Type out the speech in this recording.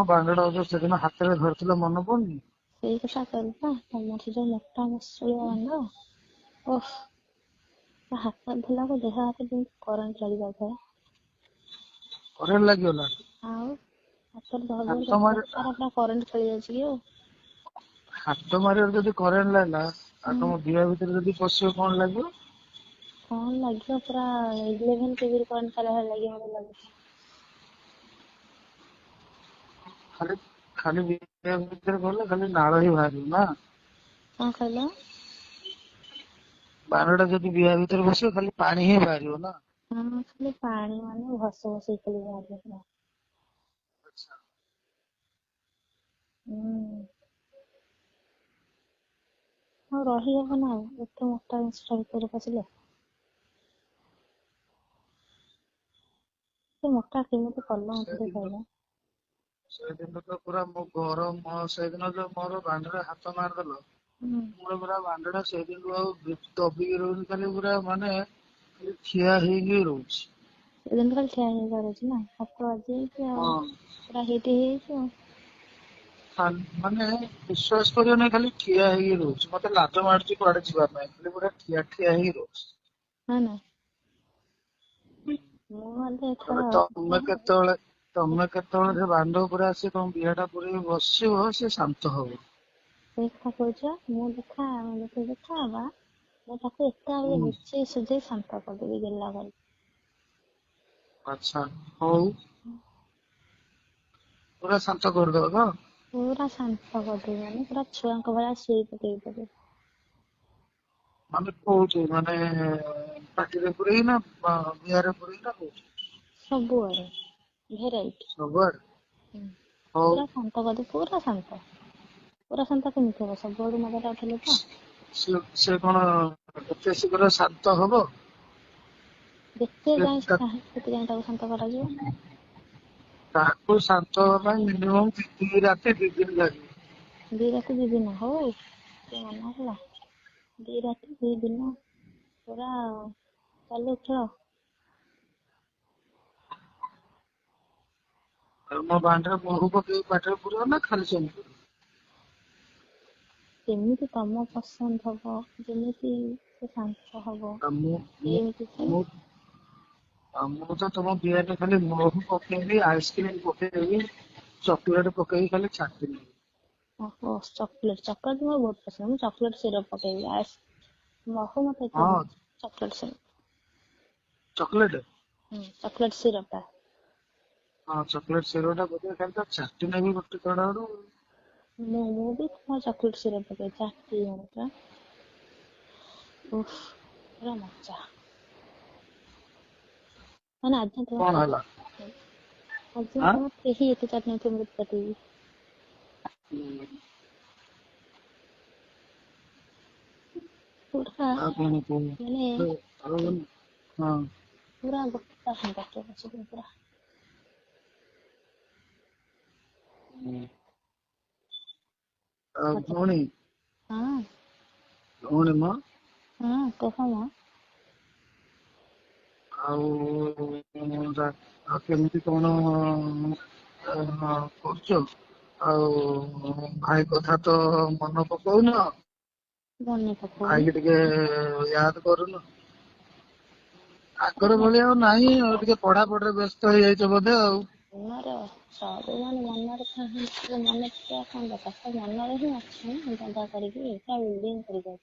ବାଙ୍ଗଡା ଯୋଉ ସେଦିନ ହାତରେ ଧରିଥିଲା ମନେ ପଡୁନି? ସେଇ କଥା କହିଲି ନା, ତମର ସେ ଯୋଉ ମୋଟା ମସୁଳିଆ ବାଣ୍ଡ, ଓଃ, ତା ହାତ ଧରିଲାକୁ ଦେହ ହାତ ଯେମିତି କରେଣ୍ଟ ଲାଗି ଯାଉଥାଏ। କରେଣ୍ଟ ଲାଗିଗଲା? ଆଉ ହାତରେ ଧରି ହାତ ଧରି ମାରି ହାତ ପୁରା କରେଣ୍ଟ ଖେଳି ଯାଉଛି କି ଆଉ। ହାତ ମାରିବାରେ ଯଦି କରେଣ୍ଟ ଲାଗିଲା ଆଉ ହୁଁ, ତମ ଦେହ ଭିତରେ ଯଦି ପଶିବ କଣ ଲାଗିବ? କଣ ଲାଗିବ, ପୁରା 11 କେବିରେ କରେଣ୍ଟ ଚାଲିଲା ଭଳିଆ ଲାଗିବ ମତେ ଲାଗୁଛି। ଖାଲି ଖାଲି ଦେହ ଭିତରେ ଗଲେ ଖାଲି ନାଳ ହିଁ ବାହାରିବ ନା? କଣ କହିଲ? ବାଣଟା ଯଦି ଦେହ ଭିତରେ ପଶିବ ଖାଲି ପାଣି ହିଁ ବାହାରିବ ନା? ହଁ, ଖାଲି ପାଣି ମାନେ ଭସ ଭସ ଖାଲି ବାହାରିବ ପୁରା। ଆଚ୍ଛା। ହୁଁ, ଆଉ ରହିହବ ନା ଏତେ ମୋଟା ଜିନିଷଟା ଭିତରେ ପଶିଲେ। ସେ ମୋଟା କେମିତି କଲ ମତେ ଟିକେ ସେଦିନ କହିଲ? ସେଦିନ ତ ପୁରା ମୋ ଗରମ, ସେଦିନ ଯୋଉ ମୋର ବାଣ୍ଡରେ ହାତ ମାରିଦେଲ, ହୁଁ, ମୋର ପୁରା ବାଣ୍ଡଟା ସେଇଦିନଠୁ ଆଉ ଦବିକି ରହୁନି, ଖାଲି ପୁରା ମାନେ ଖାଲି ଠିଆ ହେଇକି ରହୁଛି। ସେଦିନ ଖାଲି ଠିଆ ହେଇ ପାରୁଛି ନା, ହାତ ବାଜି ଯାଇଛି ଆଉ ହଁ, ପୁରା ହିଟ୍ ହେଇଯାଇଛି ଆଉ। ମାନେ ବିଶ୍ୱାସ କରିବନି, ଖାଲି ଠିଆ ହେଇକି ରହୁଛି। ମତେ ଲାଜ ମାଡୁଛି କୁଆଡେ ଯିବା ପାଇଁ, ଖାଲି ପୁରା ଠିଆ ଠିଆ ହେଇକି ରହୁଛି। ନା ନା, ମୁଁ ମଧ୍ୟ ତମେ ଏଥର ତମେ କେତେବେଳେ ସେ ବାଣ୍ଡ ଉପରେ ଆସି ତମ ଦିହଟା ପୁରେଇକି ବସିବ, ସେ ଶାନ୍ତ ହବ। ସେଇ କଥା କହୁଛ, ମୁଁ ଦେଖା ହବା, ମୁଁ ତାକୁ ଏତେ ଆଗରେ ହୁଁ, ବୁଝେଇ ସୁଝେଇ ଶାନ୍ତ କରିଦେବି ଗେହ୍ଲା କରି। ଆଚ୍ଛା, ହଉ। ପୁରା ଶାନ୍ତ କରିଦବ ତ? ପୁରା ଶାନ୍ତ କରିଦେବି, ମାନେ ପୁରା ଛୁଆଙ୍କ ଭଳିଆ ଶୋଇ ପକେଇବି ତାକୁ। ମାନେ କୋଉଠି, ମାନେ ପାଟିରେ ପୁରେଇ ନା ଦିହରେ ପୁରେଇ ନା କୋଉଠି? ସବୁଆଡେ, ଭେରାଇଟି। ସବୁଆଡେ? ହୁଁ, ହଉ। ପୁରା ଶାନ୍ତ କରିଦେବି, ପୁରା ଶାନ୍ତ। ପୁରା ଶାନ୍ତ କେମିତି ହବ, ସବୁଆଡୁ ମଜାଟା ଉଠେଇଲେ ତ? ସେ କଣ ଏତେ ଶୀଘ୍ର ଶାନ୍ତ ହବ? ଯେତେ ସେ ଯାଏଁ ସେ ଚାହିଁବ, ସେତେ ଯାଏଁ ତାକୁ ଶାନ୍ତ କରାଯିବ। ତାକୁ ଶାନ୍ତ ହବା ପାଇଁ ମିନିମମ୍ 2 ରାତି 2 ଦିନ ଲାଗିବ। 2 ରାତି 2 ଦିନ ହଉ, କିଏ ମନା କଲା? 2 ରାତି 2 ଦିନ ପୁରା ଚାଲୁ ଖେଳ। ଆଉ ମୋ ବାଣ୍ଡରେ ମହୁ ପକେଇକି ପାଟିରେ ପୁରେଇବ ନା ଖାଲି ସେମିତି? ଯେମିତି ତମ ପସନ୍ଦ ହବ, ଯେମିତି ସେ ଶାନ୍ତ ହବ, ଆଉ ସେମିତି ସେ ମୁଁ ତ ତମ ଦିହରେ ଖାଲି ମହୁ ପକେଇବି, ଆଇସ୍କ୍ରିମ ପକେଇବି, ଚକୋଲେଟ ପକେଇକି ଖାଲି ଛାଟିବି। ଓହୋ, ଚକୋଲେଟ ମୋର ବହୁତ ପସନ୍ଦ, ମୁଁ ଚକୋଲେଟ ସିରପ ପକେଇବି। ମହୁ ମତେ ଏତେ ହଁ, ଭଲ, ଚକୋଲେଟ ସିରପ। ଚକୋଲେଟ? ହୁଁ, ଚକୋଲେଟ ସିରପ ଟା। ହଁ, ଚକୋଲେଟ ସିରପ ଟା ପକେଇକି ଖାଲି ତ ଚାଟି ନେବି ଗୋଟେ କଡ ଆଡୁ। ମୁଁ ବି ଚକୋଲେଟ ସିରପ ପକେଇ ଚାଟିବି ପୁରା। ଉଫ୍, ପୁରା ମଜା। ମାନେ ଆଜି କଣ ତମର ହେଲା? ଆଁ? କେହି ଏତେ ଚାଟି ନଥିବେ, ମୁଁ ଏତେ ଚାଟିବି। ହୁଁ, ପୁରା ଆଉ କଣ ମାନେ କୁହ? ହଁ। ପୁରା ଗୋଟା ପୁରା। ହୁଁ। ଆଉ ମତେ ଭଉଣୀ? ହଁ ଭଉଣୀ ମ? ହଁ, କହ ମ? ଆଉ କେମିତି କଣ କରୁଛ? ଆଉ ଭାଇ କଥା ତ ମନେ ପକଉନ? ମନେ ପକଉନି। ଭାଇକି ଟିକେ ୟାଦ କରୁନ? ଆଗର ଭଳି ଆଉ ନାହିଁ, ଆଉ ଟିକେ ପଢାପଢିରେ ବ୍ୟସ୍ତ ହେଇଯାଇଛ ବୋଧେ ଆଉ। ମନରେ ସବୁବେଳେ ମନରେ ମନେ ପକେଇବା କଣ ଦରକାର, ମନରେ ହିଁ ଅଛି ନା କରିକି ବିଲ୍ଡିଂ କରିକି ଅଛି।